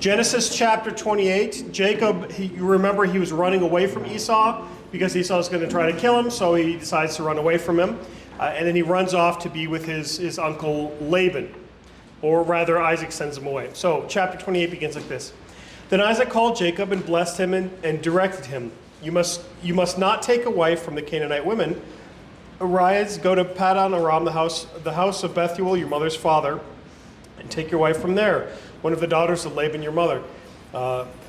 Genesis chapter 28. Jacob, you remember he was running away from Esau because Esau is going to try to kill him, so he decides to run away from him. And then he runs off to be with his uncle Laban. Or rather, Isaac sends him away. So chapter 28 begins like this. Then Isaac called Jacob and blessed him and directed him. You must not take a wife from the Canaanite women. Arise, go to Paddan Aram, the house of Bethuel, your mother's father, and take your wife from there, one of the daughters of Laban, your mother.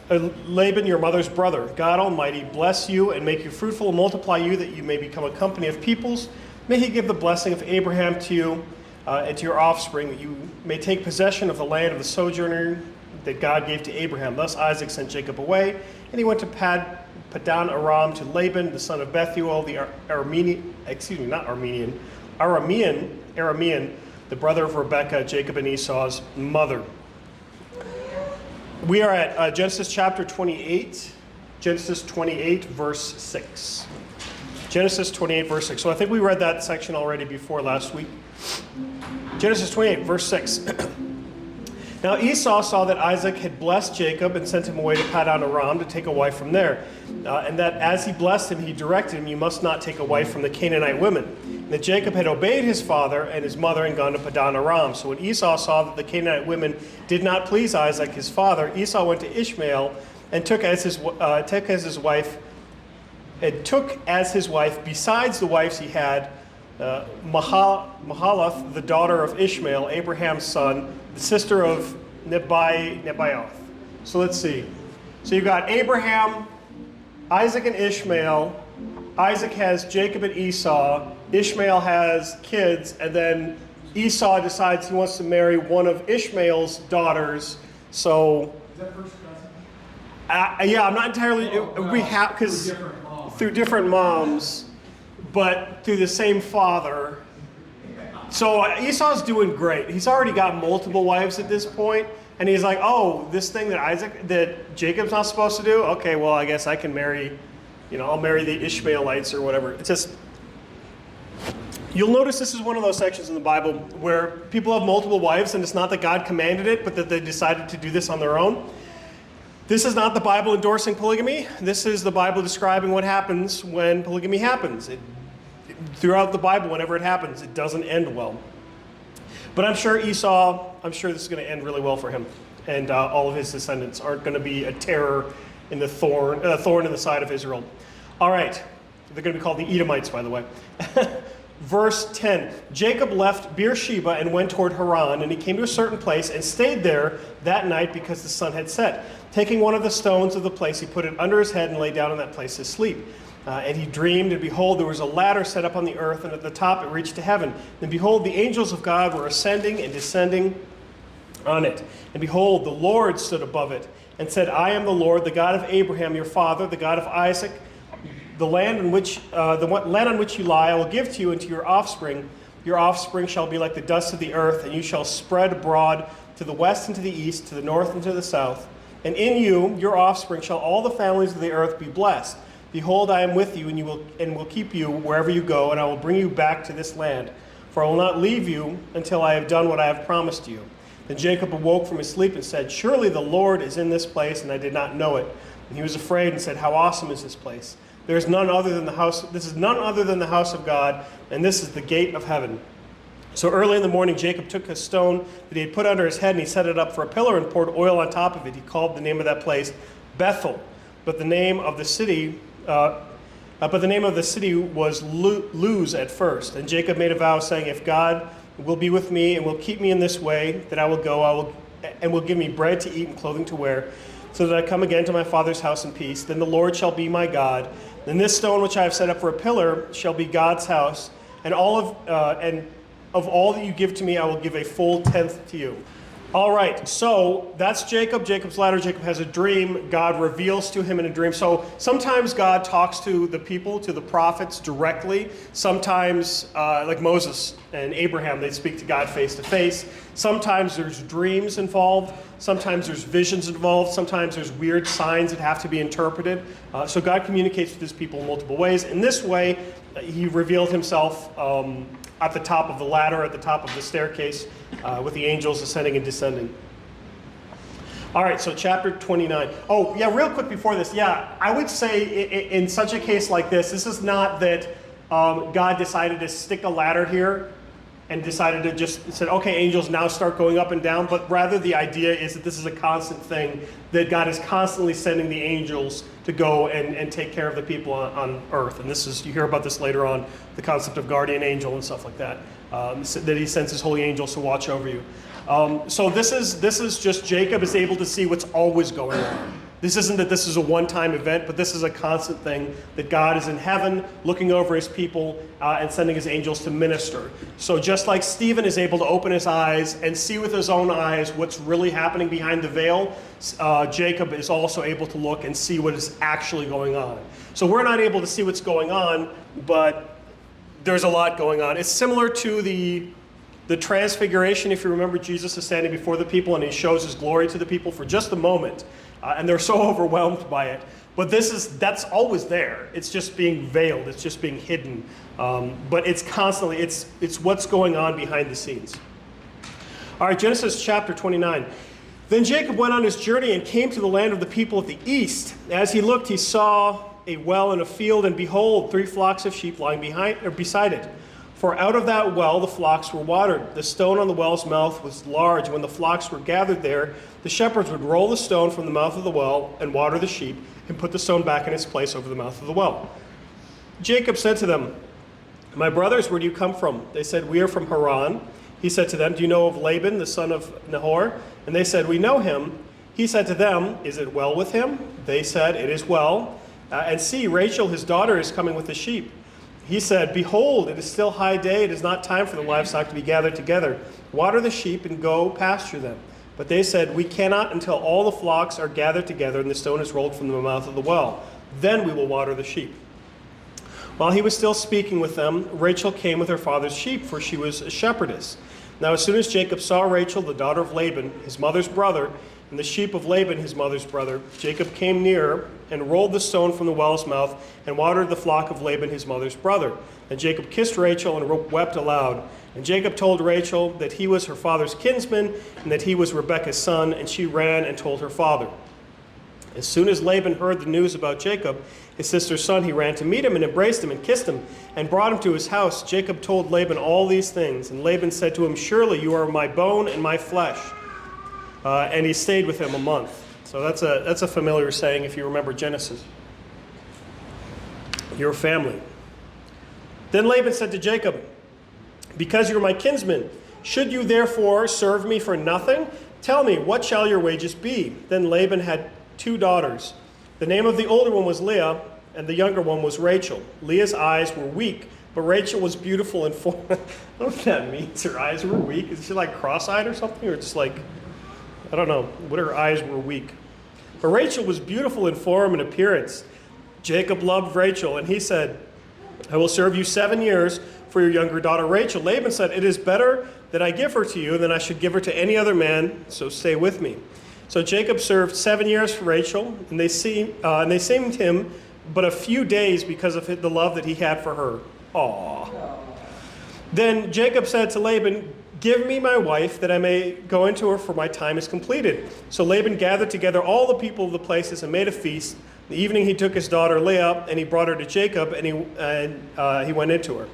Laban, your mother's brother. God Almighty bless you and make you fruitful and multiply you, that you may become a company of peoples. May he give the blessing of Abraham to you and to your offspring, that you may take possession of the land of the sojourner that God gave to Abraham. Thus Isaac sent Jacob away, and he went to Paddan Aram to Laban, the son of Bethuel, the Aramean, the brother of Rebekah, Jacob and Esau's mother. We are at Genesis chapter 28, Genesis 28, verse 6. Genesis 28, verse 6. So I think we read that section already before last week. Genesis 28, verse 6. Now Esau saw that Isaac had blessed Jacob and sent him away to Paddan Aram to take a wife from there. And that as he blessed him, he directed him, you must not take a wife from the Canaanite women. And that Jacob had obeyed his father and his mother and gone to Paddan Aram. So when Esau saw that the Canaanite women did not please Isaac, his father, Esau went to Ishmael and took as his wife, besides the wives he had, Mahalath, the daughter of Ishmael, Abraham's son, the sister of Nebaioth. So let's see. So you've got Abraham, Isaac and Ishmael. Isaac has Jacob and Esau. Ishmael has kids, and then Esau decides he wants to marry one of Ishmael's daughters. So, is that first cousin? yeah, I'm not entirely. We have because through different moms, but through the same father. So Esau's doing great. He's already got multiple wives at this point, and he's like, "Oh, this thing that Jacob's not supposed to do. Okay, well, I guess I can marry, I'll marry the Ishmaelites or whatever." It's just, you'll notice this is one of those sections in the Bible where people have multiple wives, and it's not that God commanded it, but that they decided to do this on their own. This is not the Bible endorsing polygamy. This is the Bible describing what happens when polygamy happens. Throughout the Bible, whenever it happens, it doesn't end well. But I'm sure this is going to end really well for him. And all of his descendants aren't going to be a terror in the thorn in the side of Israel. All right. They're going to be called the Edomites, by the way. Verse 10. Jacob left Beersheba and went toward Haran, and he came to a certain place and stayed there that night because the sun had set. Taking one of the stones of the place, he put it under his head and lay down on that place to sleep. And he dreamed, and behold, there was a ladder set up on the earth, and at the top it reached to heaven. And behold, the angels of God were ascending and descending on it. And behold, the Lord stood above it, and said, I am the Lord, the God of Abraham your father, the God of Isaac. The land on which you lie I will give to you and to your offspring. Your offspring shall be like the dust of the earth, and you shall spread abroad to the west and to the east, to the north and to the south. And in you, your offspring, shall all the families of the earth be blessed. Behold, I am with you, and will keep you wherever you go, and I will bring you back to this land. For I will not leave you until I have done what I have promised you. Then Jacob awoke from his sleep and said, Surely the Lord is in this place, and I did not know it. And he was afraid and said, How awesome is this place! There is none other than the house. This is none other than the house of God, and this is the gate of heaven. So early in the morning, Jacob took a stone that he had put under his head, and he set it up for a pillar and poured oil on top of it. He called the name of that place Bethel, but the name of the city was Luz at first. And Jacob made a vow, saying, If God will be with me and will keep me in this way, that I will go, and will give me bread to eat and clothing to wear, so that I come again to my father's house in peace. Then the Lord shall be my God. Then this stone which I have set up for a pillar shall be God's house, and of all that you give to me, I will give a full tenth to you. All right, so that's Jacob. Jacob's ladder. Jacob has a dream. God reveals to him in a dream. So sometimes God talks to the people, to the prophets directly. Sometimes, like Moses and Abraham, they speak to God face to face. Sometimes there's dreams involved. Sometimes there's visions involved. Sometimes there's weird signs that have to be interpreted. So God communicates with his people in multiple ways. In this way, he revealed himself at the top of the ladder, at the top of the staircase, with the angels ascending and descending. All right, so chapter 29. Oh, yeah, real quick before this. Yeah, I would say in such a case like this is not that God decided to stick a ladder here and decided to just said, okay, angels now start going up and down, but rather the idea is that this is a constant thing, that God is constantly sending the angels to go and take care of the people on earth. And this is, you hear about this later on, the concept of guardian angel and stuff like that, that he sends his holy angels to watch over you. So this is just Jacob is able to see what's always going on. This isn't that this is a one-time event, but this is a constant thing, that God is in heaven looking over his people and sending his angels to minister. So just like Stephen is able to open his eyes and see with his own eyes what's really happening behind the veil, Jacob is also able to look and see what is actually going on. So we're not able to see what's going on, but there's a lot going on. It's similar to the transfiguration. If you remember, Jesus is standing before the people and he shows his glory to the people for just a moment. And they're so overwhelmed by it. But that's always there. It's just being veiled. It's just being hidden. But it's constantly, it's what's going on behind the scenes. All right, Genesis chapter 29. Then Jacob went on his journey and came to the land of the people of the east. As he looked, he saw a well in a field, and behold, 3 flocks of sheep lying beside it. For out of that well the flocks were watered. The stone on the well's mouth was large. When the flocks were gathered there, the shepherds would roll the stone from the mouth of the well and water the sheep and put the stone back in its place over the mouth of the well. Jacob said to them, "My brothers, where do you come from?" They said, "We are from Haran." He said to them, "Do you know of Laban, the son of Nahor?" And they said, "We know him." He said to them, "Is it well with him?" They said, "It is well. And see, Rachael, his daughter, is coming with the sheep." He said, "Behold, it is still high day. It is not time for the livestock to be gathered together. Water the sheep and go pasture them." But they said, "We cannot until all the flocks are gathered together and the stone is rolled from the mouth of the well. Then we will water the sheep." While he was still speaking with them, Rachel came with her father's sheep, for she was a shepherdess. Now as soon as Jacob saw Rachel, the daughter of Laban, his mother's brother, and the sheep of Laban, his mother's brother, Jacob came near and rolled the stone from the well's mouth and watered the flock of Laban, his mother's brother. And Jacob kissed Rachel and wept aloud. And Jacob told Rachel that he was her father's kinsman and that he was Rebekah's son, and she ran and told her father. As soon as Laban heard the news about Jacob, his sister's son, he ran to meet him and embraced him and kissed him and brought him to his house. Jacob told Laban all these things, and Laban said to him, "Surely you are my bone and my flesh." And he stayed with him a month. So that's a familiar saying if you remember Genesis. Your family. Then Laban said to Jacob, "Because you are my kinsman, should you therefore serve me for nothing? Tell me, what shall your wages be?" Then Laban had 2 daughters. The name of the older one was Leah, and the younger one was Rachel. Leah's eyes were weak, but Rachel was beautiful in form. I don't know what that means. Her eyes were weak. Is she like cross-eyed or something? Or just like, I don't know, what her eyes were weak. But Rachel was beautiful in form and appearance. Jacob loved Rachel, and he said, "I will serve you 7 years for your younger daughter Rachel." Laban said, "It is better that I give her to you than I should give her to any other man, so stay with me." So Jacob served 7 years for Rachel, and they seemed him but a few days because of the love that he had for her. Aww. Then Jacob said to Laban, "Give me my wife, that I may go into her, for my time is completed." So Laban gathered together all the people of the places and made a feast. In the evening he took his daughter Leah, and he brought her to Jacob, and he went into her.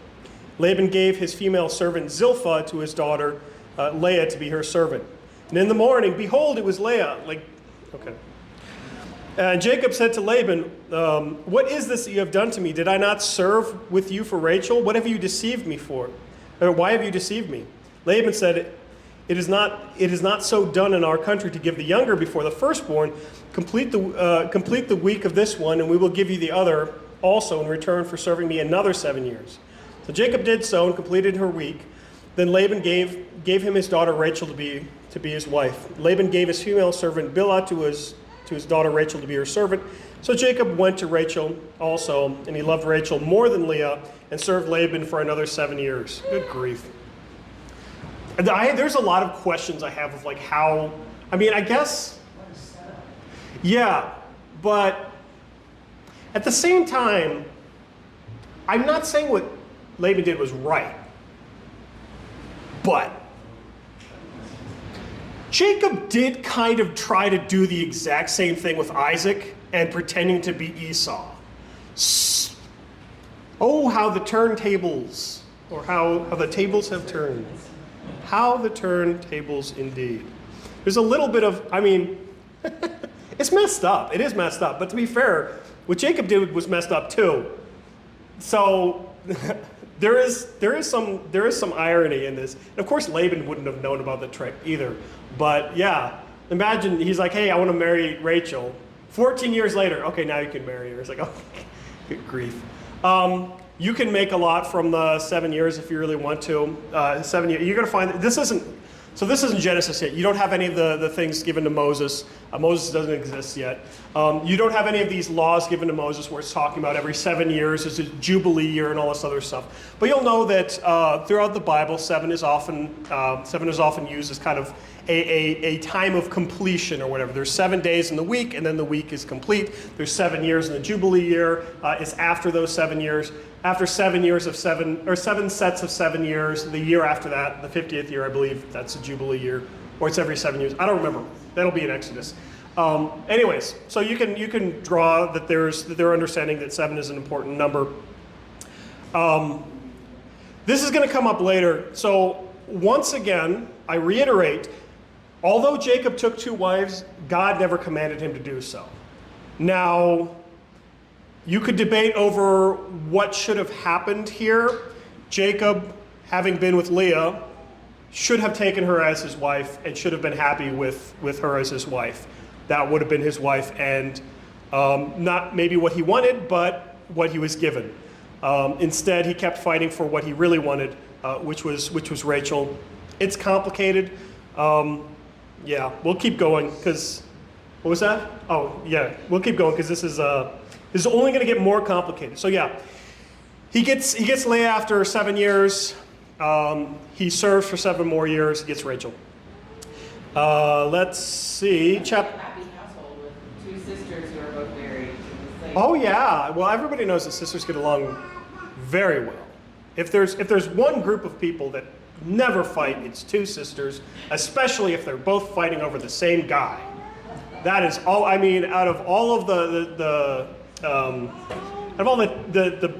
Laban gave his female servant Zilpah to his daughter Leah to be her servant. And in the morning, behold, it was Leah. And Jacob said to Laban, "What is this that you have done to me? Did I not serve with you for Rachel? What have you deceived me for? Or why have you deceived me?" Laban said, It is not so done in our country to give the younger before the firstborn. Complete the week of this one, and we will give you the other also in return for serving me another 7 years." So Jacob did so and completed her week. Then Laban gave him his daughter Rachel to be his wife. Laban gave his female servant Bilhah to his daughter Rachel to be her servant. So Jacob went to Rachel also, and he loved Rachel more than Leah, and served Laban for another 7 years. Good grief. There's a lot of questions I have of how, I guess, yeah, but at the same time, I'm not saying what Laban did was right, but Jacob did kind of try to do the exact same thing with Isaac and pretending to be Esau. Oh, how the turntables, or how the tables have turned. How the turntables indeed. There's a little bit of, I mean, it's messed up. It is messed up. But to be fair, what Jacob did was messed up too. So there is some irony in this. And of course, Laban wouldn't have known about the trick either. But yeah, imagine he's like, hey, I want to marry Rachel. 14 years later, okay, now you can marry her. It's like, oh, good grief. You can make a lot from the 7 years if you really want to. 7 years. You're going to find that this isn't Genesis yet. You don't have any of the things given to Moses. Moses doesn't exist yet. You don't have any of these laws given to Moses where it's talking about every 7 years is a jubilee year and all this other stuff. But you'll know that throughout the Bible, seven is often used as kind of a time of completion or whatever. There's 7 days in the week, and then the week is complete. There's 7 years in the jubilee year. It's after those 7 years. After 7 years of 7 sets of 7 years, the year after that, the 50th year, I believe, that's a jubilee year, or it's every 7 years. I don't remember. That'll be in Exodus. Anyways, so you can draw that they're understanding that 7 is an important number. This is going to come up later. So once again, I reiterate, although Jacob took 2 wives, God never commanded him to do so. Now, you could debate over what should have happened here. Jacob, having been with Leah, should have taken her as his wife and should have been happy with her as his wife. That would have been his wife, and not maybe what he wanted, but what he was given. Instead, he kept fighting for what he really wanted, which was Rachel. It's complicated. Yeah, we'll keep going because what was that? Oh, yeah, we'll keep going because this is only going to get more complicated. So yeah, he gets Leah after 7 years. He serves for 7 more years. He gets Rachel. Let's see. Happy household with 2 sisters who are both married. Oh yeah. Well, everybody knows that sisters get along very well. If there's one group of people that never fight, it's 2 sisters, especially if they're both fighting over the same guy. That is all. I mean, out of all of the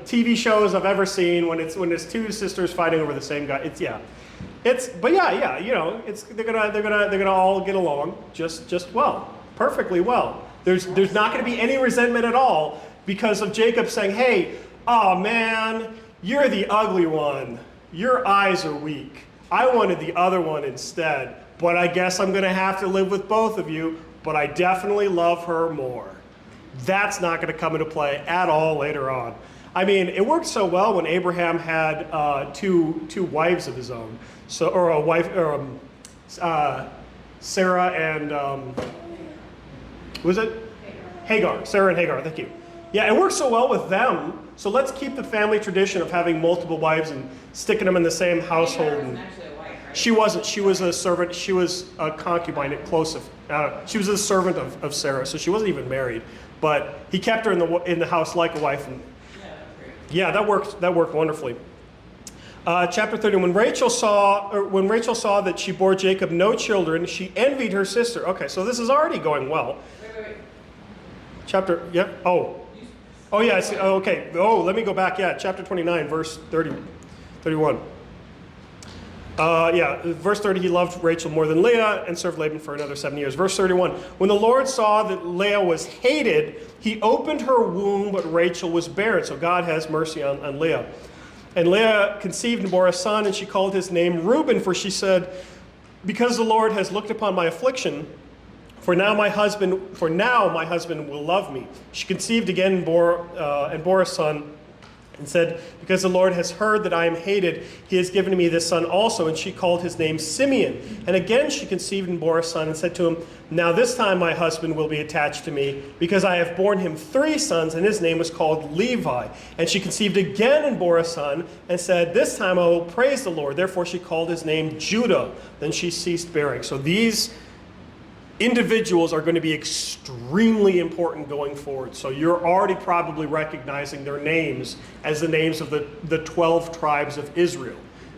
TV shows I've ever seen, when it's 2 sisters fighting over the same guy, they're gonna all get along just well, perfectly well. There's not gonna be any resentment at all because of Jacob saying, hey, oh man, you're the ugly one. Your eyes are weak. I wanted the other one instead, but I guess I'm gonna have to live with both of you, but I definitely love her more. That's not going to come into play at all later on. I mean, it worked so well when Abraham had two wives of his own, so or a wife, or Sarah and was it Hagar? Sarah and Hagar. Thank you. Yeah, it worked so well with them. So let's keep the family tradition of having multiple wives and sticking them in the same household. Hagar wasn't actually a wife, right? She wasn't. She was a servant. She was a concubine, she was a servant of Sarah, so she wasn't even married. But he kept her in the house like a wife. And yeah, that worked wonderfully. Chapter 30. When Rachel saw that she bore Jacob no children, she envied her sister. Okay, so this is already going well. Wait. Chapter. Yeah. Oh yeah. I see. Oh, okay. Oh, let me go back. Yeah. Chapter 29, verse 31. Verse 30, he loved Rachel more than Leah and served Laban for another 7 years. Verse 31, when the Lord saw that Leah was hated, he opened her womb, but Rachel was barren. So God has mercy on Leah. And Leah conceived and bore a son, and she called his name Reuben, for she said, because the Lord has looked upon my affliction, for now my husband will love me. She conceived again and bore a son, and said, because the Lord has heard that I am hated, he has given me this son also. And she called his name Simeon. And again she conceived and bore a son, and said to him, now this time my husband will be attached to me, because I have borne him 3 sons, and his name was called Levi. And she conceived again and bore a son, and said, this time I will praise the Lord. Therefore she called his name Judah. Then she ceased bearing. So these individuals are going to be extremely important going forward. So you're already probably recognizing their names as the names of the 12 tribes of Israel.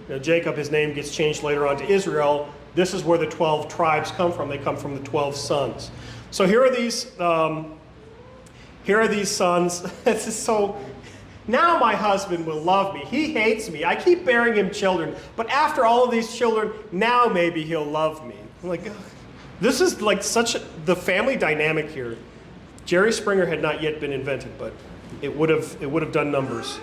Now Jacob, his name gets changed later on to Israel, This is where the 12 tribes come from. They come from the 12 sons. So here are these sons. This is so. Now my husband will love me. He hates me. I keep bearing him children. But after all of these children, now maybe he'll love me. I'm like, ugh. This is like the family dynamic here. Jerry Springer had not yet been invented, but it would have done numbers.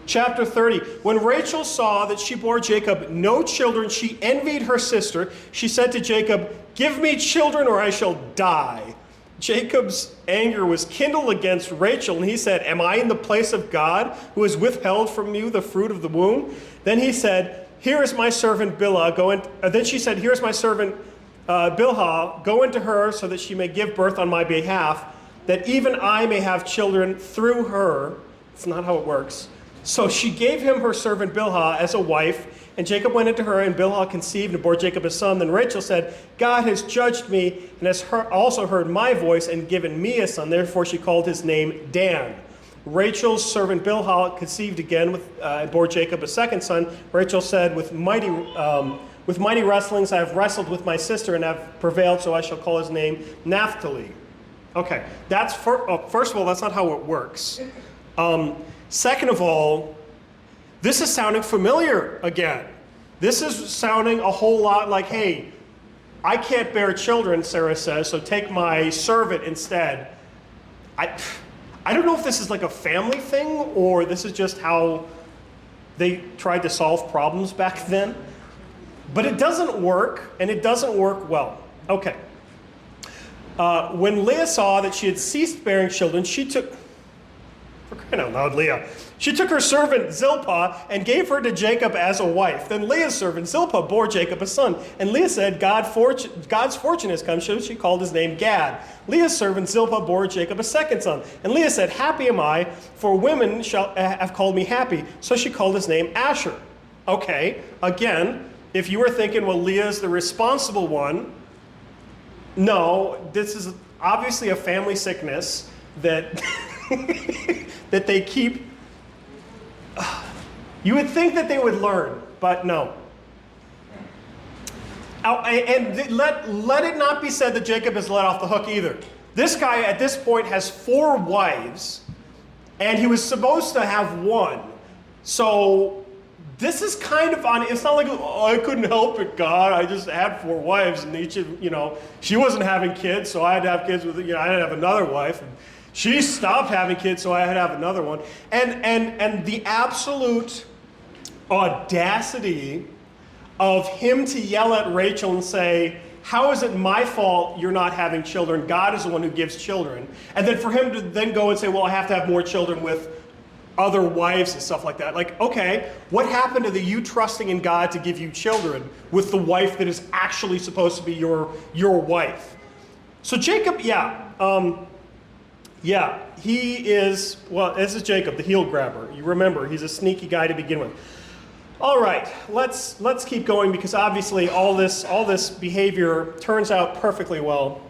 Chapter 30. When Rachel saw that she bore Jacob no children, she envied her sister. She said to Jacob, "Give me children or I shall die." Jacob's anger was kindled against Rachel, and he said, "Am I in the place of God, who has withheld from you the fruit of the womb?" Then he said, "Here is my servant Bilhah." Then she said, "Here is my servant Bilhah. Go into her so that she may give birth on my behalf, that even I may have children through her." It's not how it works. So she gave him her servant Bilhah as a wife, and Jacob went into her, and Bilhah conceived and bore Jacob a son. Then Rachel said, "God has judged me and has also heard my voice and given me a son." Therefore she called his name Dan. Rachel's servant Bilhah conceived again and bore Jacob a second son. Rachel said, with mighty wrestlings I have wrestled with my sister and have prevailed, so I shall call his name Naphtali. Okay, first of all, that's not how it works. Second of all, this is sounding familiar again. This is sounding a whole lot like, hey, I can't bear children, Sarah says, so take my servant instead. I don't know if this is like a family thing or this is just how they tried to solve problems back then. But it doesn't work, and it doesn't work well. Okay. When Leah saw that she had ceased bearing children, she took her servant Zilpah and gave her to Jacob as a wife. Then Leah's servant Zilpah bore Jacob a son. And Leah said, God's fortune has come, so she called his name Gad. Leah's servant Zilpah bore Jacob a second son. And Leah said, "Happy am I, for women have called me happy." So she called his name Asher. Okay, again, if you were thinking, well, Leah's the responsible one, no, this is obviously a family sickness that that they keep. You would think that they would learn, but no. And let it not be said that Jacob is let off the hook either. This guy at this point has 4 wives, and he was supposed to have 1. So this is kind of on. It's not like, oh, I couldn't help it, God. I just had 4 wives, and each of, she wasn't having kids, so I had to have kids with, I had to have another wife. And she stopped having kids, so I had to have another one. And the absolute audacity of him to yell at Rachel and say, "How is it my fault you're not having children? God is the one who gives children." And then for him to then go and say, "Well, I have to have more children with other wives," and stuff like that. Like, okay, what happened to you trusting in God to give you children with the wife that is actually supposed to be your wife? So Jacob, he is, well, this is Jacob, the heel grabber. You remember, he's a sneaky guy to begin with. All right, let's keep going, because obviously all this behavior turns out perfectly well.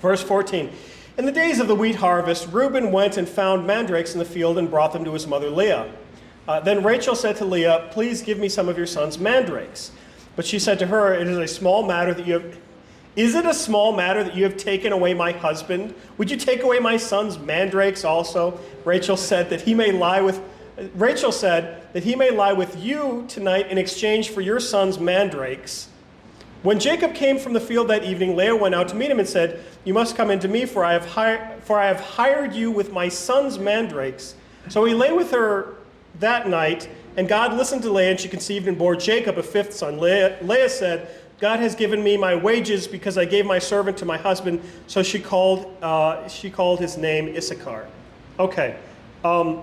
Verse 14. In the days of the wheat harvest, Reuben went and found mandrakes in the field and brought them to his mother Leah. Then Rachel said to Leah, "Please give me some of your son's mandrakes." But she said to her, Is it a small matter that you have taken away my husband? Would you take away my son's mandrakes also? Rachel said that he may lie with you tonight in exchange for your son's mandrakes. When Jacob came from the field that evening, Leah went out to meet him and said, "You must come in to me, for I have hired you with my son's mandrakes." So he lay with her that night, and God listened to Leah, and she conceived and bore Jacob a 5th son. Leah said, "God has given me my wages because I gave my servant to my husband." So she called his name Issachar. Okay,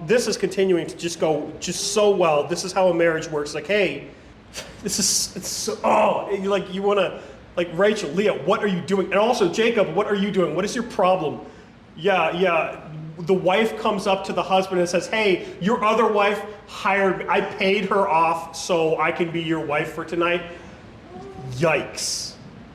this is continuing to just go so well. This is how a marriage works. Like, hey, you want to, like, Rachel, Leah, what are you doing? And also Jacob, what are you doing? What is your problem? Yeah. The wife comes up to the husband and says, "Hey, your other wife hired me. I paid her off so I can be your wife for tonight." Yikes.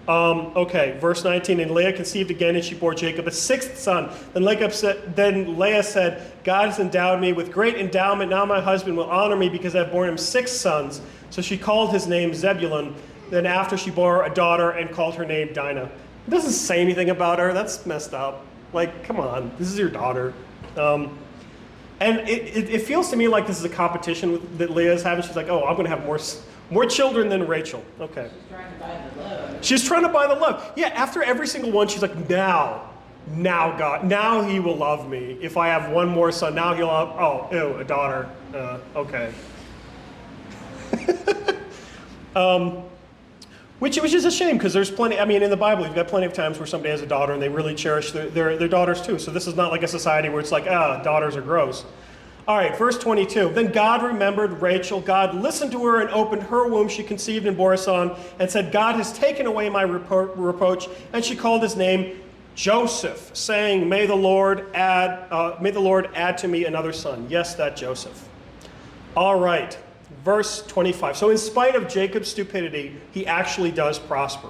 Okay, verse 19. And Leah conceived again, and she bore Jacob a 6th son. Then Leah said, "God has endowed me with great endowment. Now my husband will honor me because I've borne him 6 sons." So she called his name Zebulun. Then after she bore a daughter and called her name Dinah. It doesn't say anything about her. That's messed up. Like, come on, this is your daughter. And it feels to me like this is a competition that Leah is having. She's like, oh, I'm going to have more children than Rachel. Okay. She's trying to buy the love. She's trying to buy the love. Yeah, after every single one, she's like, now God, now he will love me. If I have one more son, now he'll love, oh, ew, a daughter. Okay. Which is a shame, because there's plenty, I mean, in the Bible, you've got plenty of times where somebody has a daughter and they really cherish their daughters too. So this is not like a society where it's like, daughters are gross. All right, verse 22. Then God remembered Rachel. God listened to her and opened her womb. She conceived and bore a son and said, God has taken away my reproach. And she called his name Joseph, saying, May the Lord add to me another son. Yes, that Joseph. All right, verse 25. So in spite of Jacob's stupidity, he actually does prosper.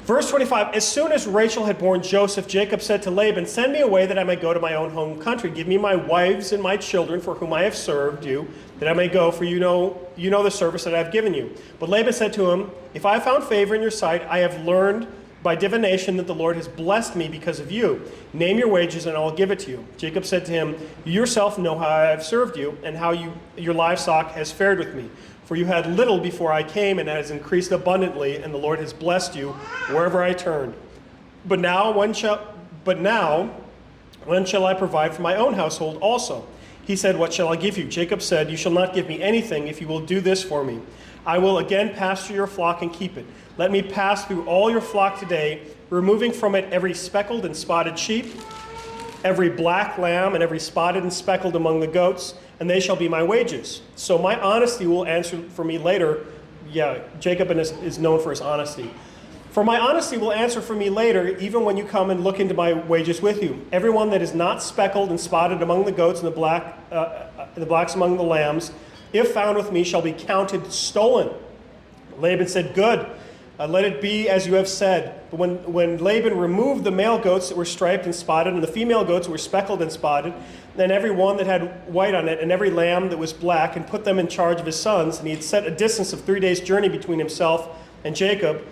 Verse 25, as soon as Rachel had borne Joseph, Jacob said to Laban, send me away that I may go to my own home country. Give me my wives and my children for whom I have served you, that I may go, for you know the service that I have given you. But Laban said to him, if I have found favor in your sight, I have learned by divination that the Lord has blessed me because of you. Name your wages and I will give it to you. Jacob said to him, you yourself know how I have served you and how your livestock has fared with me. For you had little before I came, and it has increased abundantly, and the Lord has blessed you wherever I turned. But now, when shall I provide for my own household also? He said, what shall I give you? Jacob said, you shall not give me anything if you will do this for me. I will again pasture your flock and keep it. Let me pass through all your flock today, removing from it every speckled and spotted sheep, every black lamb, and every spotted and speckled among the goats, and they shall be my wages. So my honesty will answer for me later. Yeah, Jacob is known for his honesty. For my honesty will answer for me later, even when you come and look into my wages with you. Everyone that is not speckled and spotted among the goats and the blacks among the lambs, if found with me, shall be counted stolen. Laban said, good. Let it be as you have said. But when Laban removed the male goats that were striped and spotted, and the female goats that were speckled and spotted, then every one that had white on it, and every lamb that was black, and put them in charge of his sons, and he had set a distance of 3 days' journey between himself and Jacob,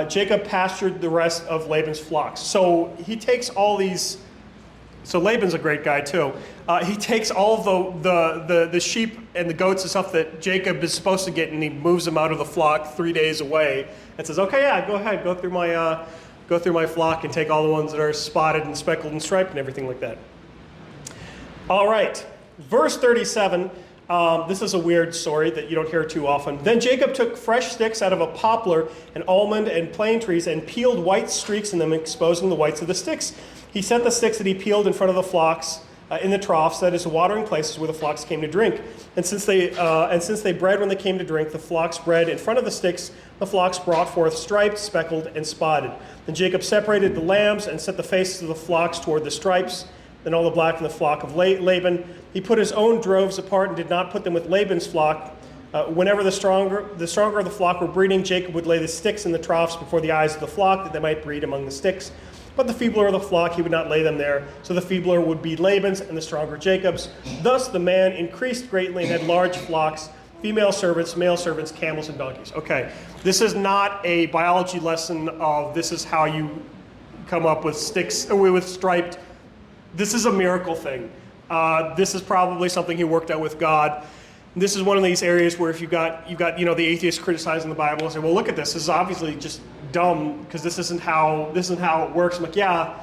Jacob pastured the rest of Laban's flocks. So he takes all these. So Laban's a great guy too. He takes all of the sheep and the goats and stuff that Jacob is supposed to get, and he moves them out of the flock 3 days away, and says, "Okay, yeah, go ahead, go through my flock and take all the ones that are spotted and speckled and striped and everything like that." All right, verse 37. This is a weird story that you don't hear too often. Then Jacob took fresh sticks out of a poplar and almond and plane trees and peeled white streaks in them, exposing the whites of the sticks. He set the sticks that he peeled in front of the flocks in the troughs, that is, watering places where the flocks came to drink. And since they bred when they came to drink, the flocks bred in front of the sticks. The flocks brought forth striped, speckled, and spotted. Then Jacob separated the lambs and set the faces of the flocks toward the stripes. Then all the black in the flock of Laban. He put his own droves apart and did not put them with Laban's flock. Whenever the stronger of the flock were breeding, Jacob would lay the sticks in the troughs before the eyes of the flock, that they might breed among the sticks. But the feebler of the flock, he would not lay them there. So the feebler would be Laban's and the stronger Jacob's. Thus the man increased greatly and had large flocks, female servants, male servants, camels, and donkeys. Okay, this is not a biology lesson of this is how you come up with sticks, with striped. This is a miracle thing. This is probably something he worked out with God. This is one of these areas where if you've got the atheists criticizing the Bible and say, well, look at this. This is obviously just dumb because this isn't how it works. I'm like, yeah,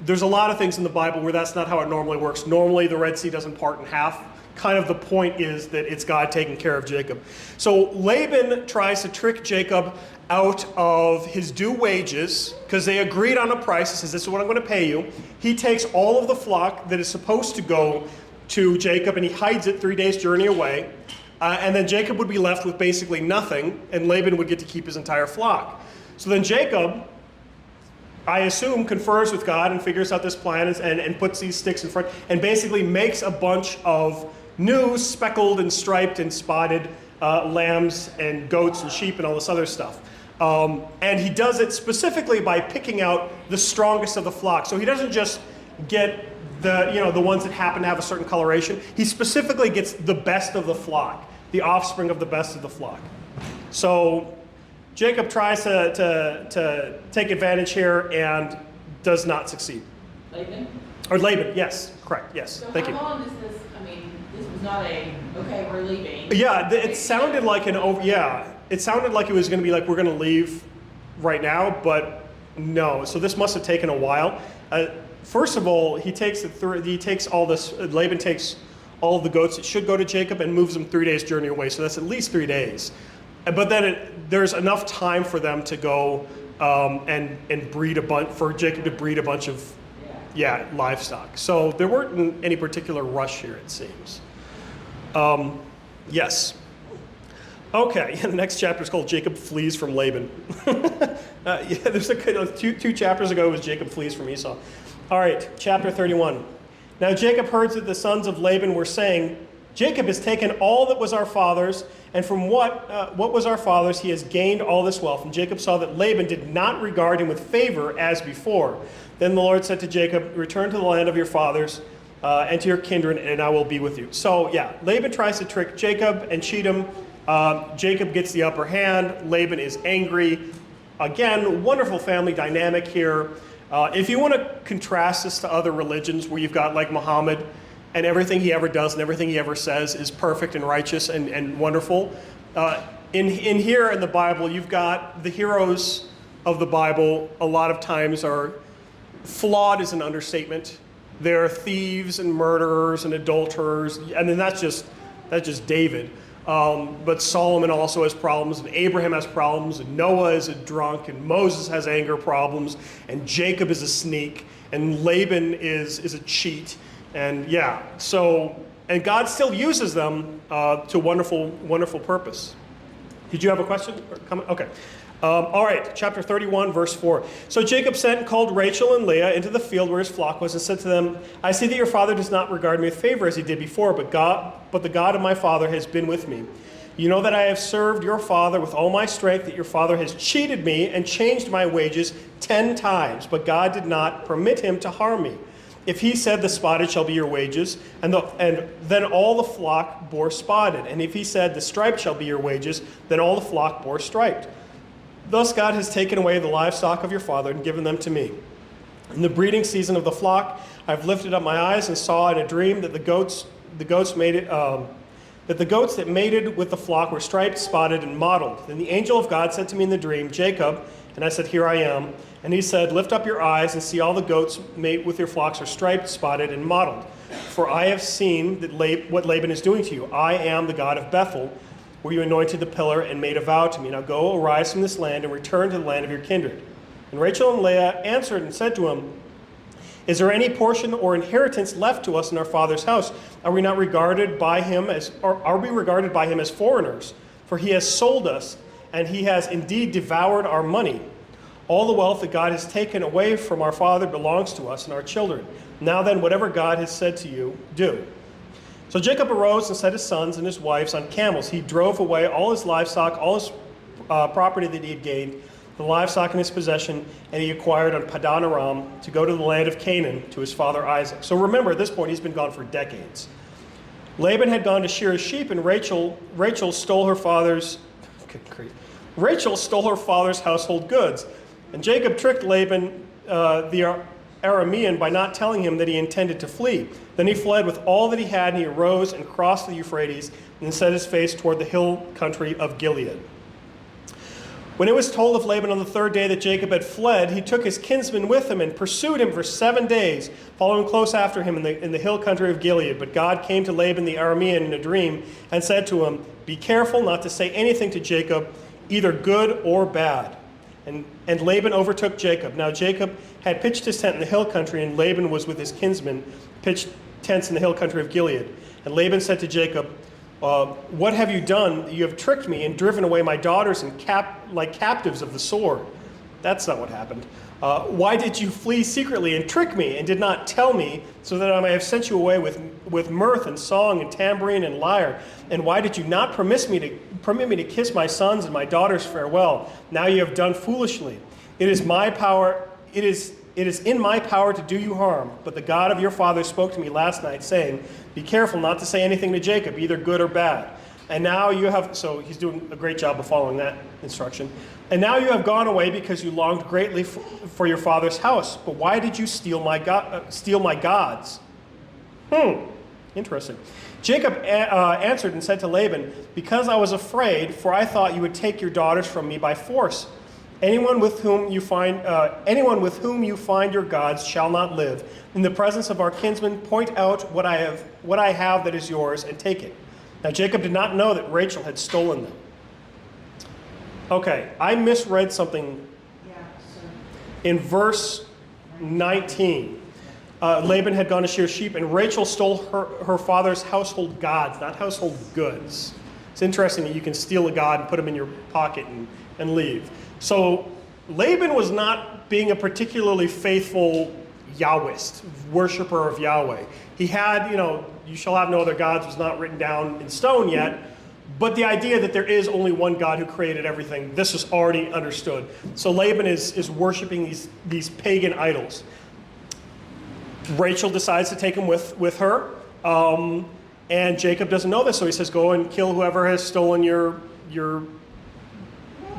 there's a lot of things in the Bible where that's not how it normally works. Normally the Red Sea doesn't part in half. Kind of the point is that it's God taking care of Jacob. So Laban tries to trick Jacob out of his due wages because they agreed on a price. He says, this is what I'm going to pay you. He takes all of the flock that is supposed to go to Jacob and he hides it 3 days' journey away. And then Jacob would be left with basically nothing, and Laban would get to keep his entire flock. So then Jacob, I assume, confers with God and figures out this plan and puts these sticks in front and basically makes a bunch of new speckled and striped and spotted lambs and goats and sheep and all this other stuff. And he does it specifically by picking out the strongest of the flock. So he doesn't just get the ones that happen to have a certain coloration. He specifically gets the best of the flock, the offspring of the best of the flock. So Jacob tries to take advantage here and does not succeed. Laban? Or Laban, yes, correct, yes. So Thank you. how long does this, I mean, this was not a, okay, we're leaving. Yeah, it sounded like it sounded like it was going to be like we're going to leave right now, but no. So this must have taken a while. First of all, Laban takes all of the goats that should go to Jacob and moves them 3 days journey away. So that's at least 3 days. But then there's enough time for them to go and breed for Jacob to breed a bunch of livestock. So there weren't any particular rush here, it seems. Yes. Okay, the next chapter is called Jacob Flees from Laban. There's two chapters ago was Jacob Flees from Esau. All right, chapter 31. Now Jacob heard that the sons of Laban were saying, Jacob has taken all that was our father's, and from what was our father's, he has gained all this wealth. And Jacob saw that Laban did not regard him with favor as before. Then the Lord said to Jacob, return to the land of your fathers and to your kindred, and I will be with you. So yeah, Laban tries to trick Jacob and cheat him. Jacob gets the upper hand. Laban is angry. Again, wonderful family dynamic here. If you want to contrast this to other religions where you've got like Muhammad, and everything he ever does and everything he ever says is perfect and righteous and wonderful. In here in the Bible, you've got the heroes of the Bible a lot of times are flawed is an understatement. They're thieves and murderers and adulterers, and then that's just David. But Solomon also has problems, and Abraham has problems, and Noah is a drunk, and Moses has anger problems, and Jacob is a sneak, and Laban is a cheat. And and God still uses them to wonderful purpose. Did you have a question or comment? Okay. All right, chapter 31, verse 4. So Jacob sent and called Rachael and Leah into the field where his flock was and said to them, I see that your father does not regard me with favor as he did before, but the God of my father has been with me. You know that I have served your father with all my strength, that your father has cheated me and changed my wages 10 times, but God did not permit him to harm me. If he said, the spotted shall be your wages, and then all the flock bore spotted. And if he said, the striped shall be your wages, then all the flock bore striped. Thus God has taken away the livestock of your father and given them to me. In the breeding season of the flock, I've lifted up my eyes and saw in a dream that the goats that mated with the flock were striped, spotted, and mottled. Then the angel of God said to me in the dream, Jacob, and I said, here I am. And he said, lift up your eyes and see all the goats mate with your flocks are striped, spotted, and mottled. For I have seen what Laban is doing to you. I am the God of Bethel, where you anointed the pillar and made a vow to me. Now go, arise from this land and return to the land of your kindred. And Rachel and Leah answered and said to him, is there any portion or inheritance left to us in our father's house? Are we regarded by him as foreigners? For he has sold us, and he has indeed devoured our money. All the wealth that God has taken away from our father belongs to us and our children. Now then, whatever God has said to you, do. So Jacob arose and set his sons and his wives on camels. He drove away all his livestock, all his property that he had gained, the livestock in his possession, and he acquired on Padan Aram to go to the land of Canaan to his father Isaac. So remember, at this point, he's been gone for decades. Laban had gone to shear his sheep, and Rachael stole her father's household goods. And Jacob tricked Laban, the Aramean, by not telling him that he intended to flee. Then he fled with all that he had, and he arose and crossed the Euphrates and set his face toward the hill country of Gilead. When it was told of Laban on the third day that Jacob had fled, he took his kinsman with him and pursued him for 7 days, following close after him in the hill country of Gilead. But God came to Laban the Aramean in a dream and said to him, be careful not to say anything to Jacob, either good or bad. And Laban overtook Jacob. Now Jacob had pitched his tent in the hill country, and Laban was with his kinsmen, pitched tents in the hill country of Gilead. And Laban said to Jacob, what have you done? You have tricked me and driven away my daughters and like captives of the sword. That's not what happened. Why did you flee secretly and trick me and did not tell me, so that I may have sent you away with mirth and song and tambourine and lyre? And why did you not permit me to kiss my sons and my daughters farewell? Now you have done foolishly. It is in my power to do you harm. But the God of your father spoke to me last night, saying, be careful not to say anything to Jacob, either good or bad. And now you have, so he's doing a great job of following that instruction. And now you have gone away because you longed greatly for your father's house. But why did you steal my gods? Interesting. Jacob answered and said to Laban, because I was afraid, for I thought you would take your daughters from me by force. Anyone with whom you find your gods shall not live. In the presence of our kinsmen, point out what I have that is yours, and take it. Now Jacob did not know that Rachel had stolen them. Okay, I misread something in verse 19. Laban had gone to shear sheep, and Rachel stole her father's household gods, not household goods. It's interesting that you can steal a god and put him in your pocket and leave. So Laban was not being a particularly faithful Yahwist, worshiper of Yahweh. He had, you shall have no other gods was not written down in stone yet, but the idea that there is only one God who created everything, this is already understood. So Laban is worshiping these pagan idols. Rachel decides to take him with her, and Jacob doesn't know this, so he says, go and kill whoever has stolen your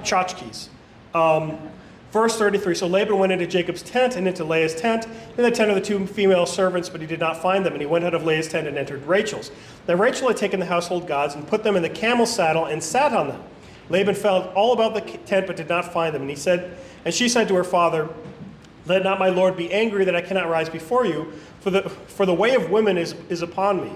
tchotchkes. Verse 33, so Laban went into Jacob's tent and into Leah's tent, and the tent of the two female servants, but he did not find them, and he went out of Leah's tent and entered Rachel's. Now Rachel had taken the household gods and put them in the camel saddle and sat on them. Laban felt all about the tent, but did not find them, and she said to her father, let not my lord be angry that I cannot rise before you, for the way of women is upon me.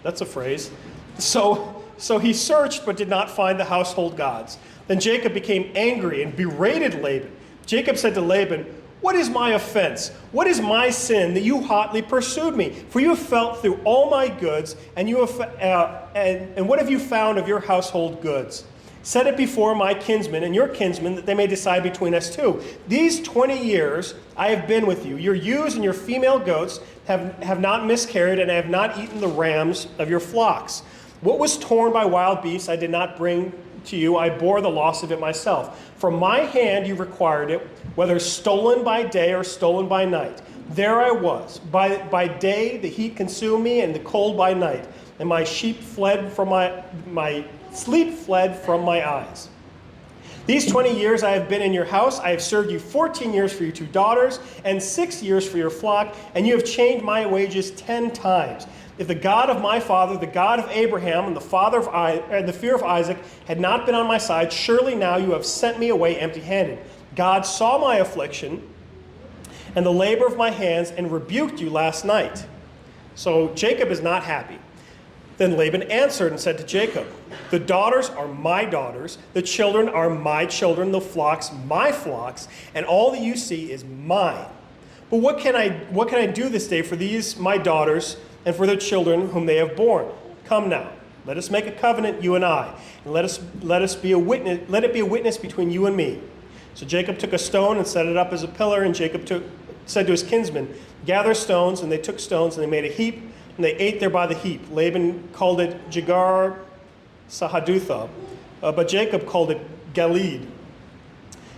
That's a phrase. So he searched, but did not find the household gods. Then Jacob became angry and berated Laban. Jacob said to Laban, what is my offense? What is my sin that you hotly pursued me? For you have felt through all my goods, and what have you found of your household goods? Set it before my kinsmen and your kinsmen, that they may decide between us two. These 20 years I have been with you. Your ewes and your female goats have not miscarried, and I have not eaten the rams of your flocks. What was torn by wild beasts I did not bring to you. I bore the loss of it myself. From my hand you required it, whether stolen by day or stolen by night. There I was. By day the heat consumed me, and the cold by night. And my sleep fled from my eyes. These 20 years I have been in your house. I have served you 14 years for your 2 daughters, and 6 years for your flock, and you have changed my wages 10 times. If the God of my father, the God of Abraham, and the fear of Isaac had not been on my side, surely now you have sent me away empty-handed. God saw my affliction and the labor of my hands, and rebuked you last night. So Jacob is not happy. Then Laban answered and said to Jacob, the daughters are my daughters, the children are my children, the flocks my flocks, and all that you see is mine. But what can I do this day for these my daughters and for their children whom they have borne? Come now, let us make a covenant, you and I, and let it be a witness between you and me. So Jacob took a stone and set it up as a pillar, and Jacob said to his kinsmen, gather stones, and they took stones, and they made a heap, and they ate there by the heap. Laban called it Jegar Sahadutha, but Jacob called it Galeed.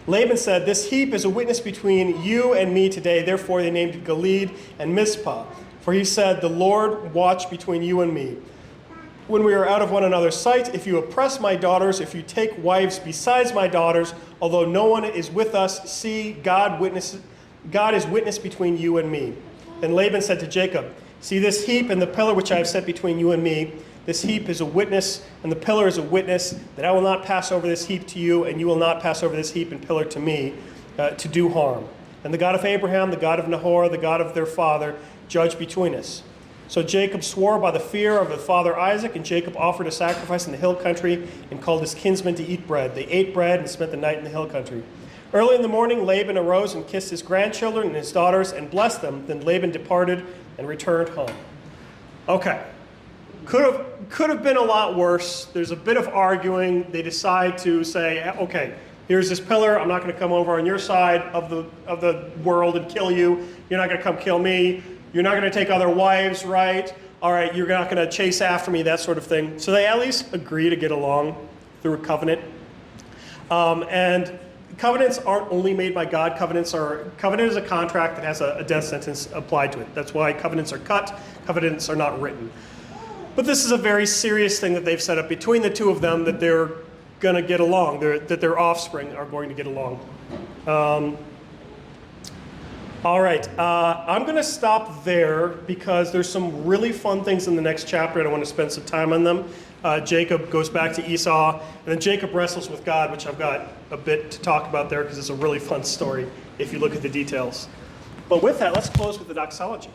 Laban said, this heap is a witness between you and me today. Therefore they named it Galeed and Mizpah. For he said, the Lord watch between you and me when we are out of one another's sight. If you oppress my daughters, if you take wives besides my daughters, although no one is with us, see, God is witness between you and me. Then Laban said to Jacob, see this heap and the pillar which I have set between you and me. This heap is a witness, and the pillar is a witness, that I will not pass over this heap to you, and you will not pass over this heap and pillar to me, to do harm. And the God of Abraham, the God of Nahor, the God of their father, judge between us. So Jacob swore by the fear of his father Isaac, and Jacob offered a sacrifice in the hill country and called his kinsmen to eat bread. They ate bread and spent the night in the hill country. Early in the morning, Laban arose and kissed his grandchildren and his daughters and blessed them. Then Laban departed and returned home. Okay. Could have been a lot worse. There's a bit of arguing. They decide to say, okay, here's this pillar. I'm not going to come over on your side of the world and kill you. You're not going to come kill me. You're not going to take other wives, right? All right, you're not going to chase after me, that sort of thing. So they at least agree to get along through a covenant. And covenants aren't only made by God. Covenant is a contract that has a death sentence applied to it. That's why covenants are cut. Covenants are not written. But this is a very serious thing that they've set up between the two of them, that they're going to get along, that their offspring are going to get along. All right, I'm going to stop there because there's some really fun things in the next chapter, and I want to spend some time on them. Jacob goes back to Esau, and then Jacob wrestles with God, which I've got a bit to talk about there because it's a really fun story if you look at the details. But with that, let's close with the doxology.